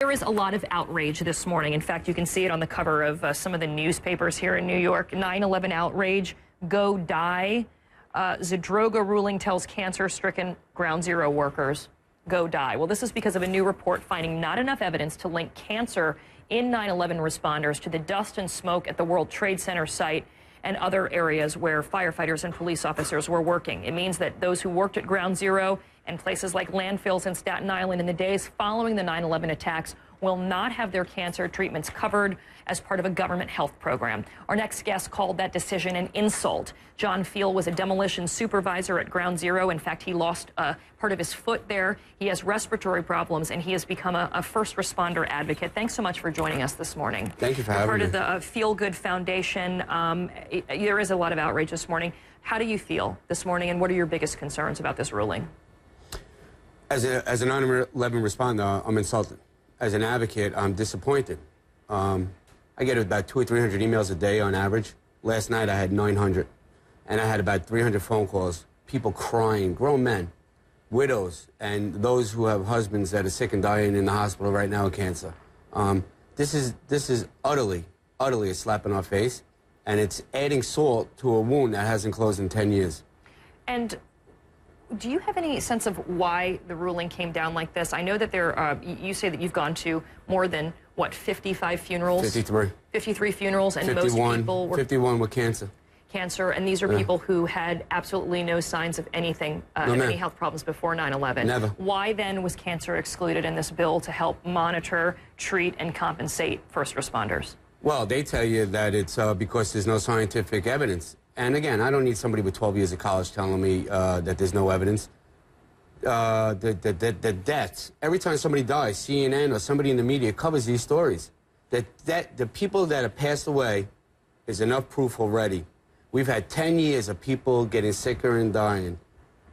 There is a lot of outrage this morning. In fact, you can see it on the cover of some of the newspapers here in New York. 9/11 outrage, go die. Zadroga ruling tells cancer-stricken Ground Zero workers, go die. Well, this is because of a new report finding not enough evidence to link cancer in 9/11 responders to the dust and smoke at the World Trade Center site and other areas where firefighters and police officers were working. It means that those who worked at Ground Zero and places like landfills in Staten Island in the days following the 9/11 attacks will not have their cancer treatments covered as part of a government health program. Our next guest called that decision an insult. John Fiel was a demolition supervisor at Ground Zero. In fact, he lost part of his foot there. He has respiratory problems, and he has become a first responder advocate. Thanks so much for joining us this morning. Thank you for having me. Part of the Feel Good Foundation. There is a lot of outrage this morning. How do you feel this morning, and what are your biggest concerns about this ruling? As a 9/11 responder, I'm insulted. As an advocate, I'm disappointed. I get about 200 or 300 emails a day on average. Last night I had 900, and I had about 300 phone calls. People crying, grown men, widows, and those who have husbands that are sick and dying in the hospital right now with cancer. This is utterly a slap in our face, and it's adding salt to a wound that hasn't closed in 10 years. And do you have any sense of why the ruling came down like this? I know that you say that you've gone to more than, what, 55 funerals? 53. 53 funerals, and 51, most people were 51 with cancer. Cancer, and these are people who had absolutely no signs of anything, any health problems before 9/11. Never. Why then was cancer excluded in this bill to help monitor, treat, and compensate first responders? Well, they tell you that it's because there's no scientific evidence. And again, I don't need somebody with 12 years of college telling me that there's no evidence. The deaths, every time somebody dies, CNN or somebody in the media covers these stories. The people that have passed away is enough proof already. We've had 10 years of people getting sicker and dying.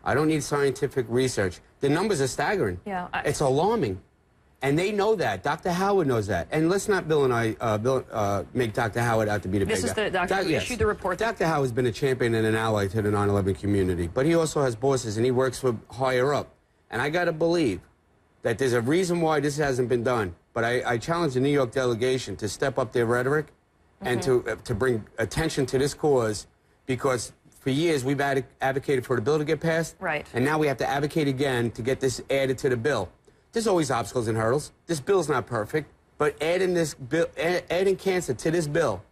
I don't need scientific research. The numbers are staggering. Yeah, it's alarming. And they know that. Dr. Howard knows that. And let's not make Dr. Howard out to be the big guy. This is the doctor who issued the report. Dr. Howard's been a champion and an ally to the 9/11 community. But he also has bosses, and he works for higher up. And I got to believe that there's a reason why this hasn't been done. But I challenge the New York delegation to step up their rhetoric and to bring attention to this cause, because for years we've advocated for the bill to get passed. Right. And now we have to advocate again to get this added to the bill. There's always obstacles and hurdles. This bill's not perfect, but adding cancer to this bill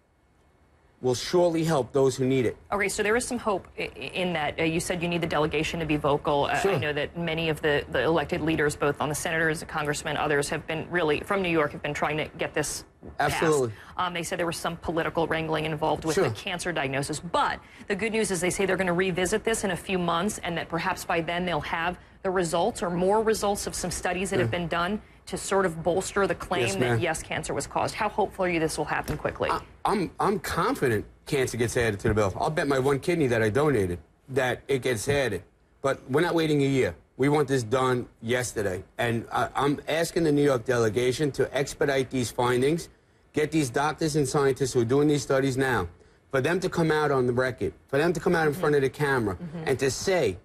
will surely help those who need it. Okay, so there is some hope in that. You said you need the delegation to be vocal. Sure. I know that many of the elected leaders, both on the senators, the congressmen, others, have been really, from New York, have been trying to get this Absolutely. passed. They said there was some political wrangling involved with Sure. the cancer diagnosis. But the good news is they say they're going to revisit this in a few months, and that perhaps by then they'll have the results or more results of some studies that have been done to sort of bolster the claim that, yes, cancer was caused. How hopeful are you this will happen quickly? I'm confident cancer gets added to the bill. I'll bet my one kidney that I donated that it gets added. But we're not waiting a year. We want this done yesterday. And I'm asking the New York delegation to expedite these findings, get these doctors and scientists who are doing these studies now, for them to come out on the record, for them to come out in front of the camera and to say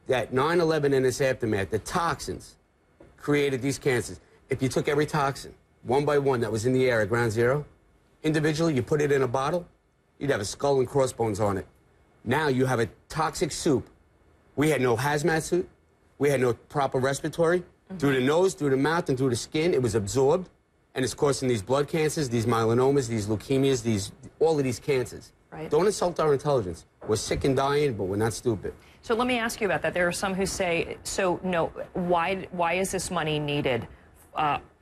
that 9/11 and its aftermath, the toxins created these cancers. If you took every toxin, one by one, that was in the air at Ground Zero, individually, you put it in a bottle, you'd have a skull and crossbones on it. Now you have a toxic soup. We had no hazmat suit. We had no proper respiratory. Through the nose, through the mouth, and through the skin, it was absorbed, and it's causing these blood cancers, these myelinomas, these leukemias, all of these cancers. Right. Don't insult our intelligence. We're sick and dying, but we're not stupid. So let me ask you about that. There are some who say, so no, why is this money needed?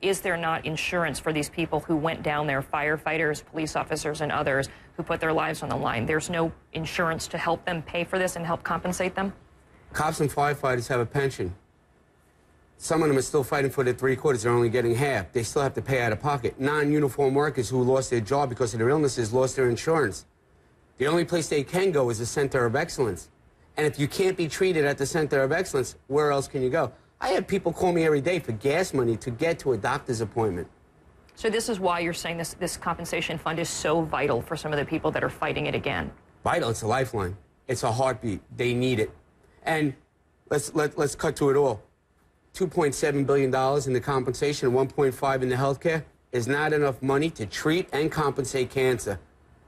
Is there not insurance for these people who went down there, firefighters, police officers, and others who put their lives on the line? There's no insurance to help them pay for this and help compensate them? Cops and firefighters have a pension. Some of them are still fighting for their 3/4. They're only getting half. They still have to pay out of pocket. Non-uniform workers who lost their job because of their illnesses lost their insurance. The only place they can go is the Center of Excellence. And if you can't be treated at the Center of Excellence, where else can you go? I have people call me every day for gas money to get to a doctor's appointment. So this is why you're saying this compensation fund is so vital for some of the people that are fighting it again. Vital. It's a lifeline. It's a heartbeat. They need it. And let's cut to it all. $2.7 billion in the compensation and $1.5 in the health care is not enough money to treat and compensate cancer.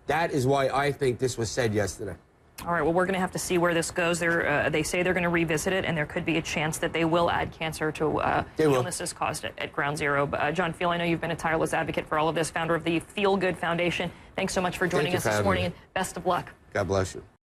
That is why I think this was said yesterday. All right, well, we're going to have to see where this goes. They say they're going to revisit it, and there could be a chance that they will add cancer to illnesses caused at Ground Zero. John Feel, I know you've been a tireless advocate for all of this, founder of the Feel Good Foundation. Thanks so much for joining us this morning, and best of luck. God bless you.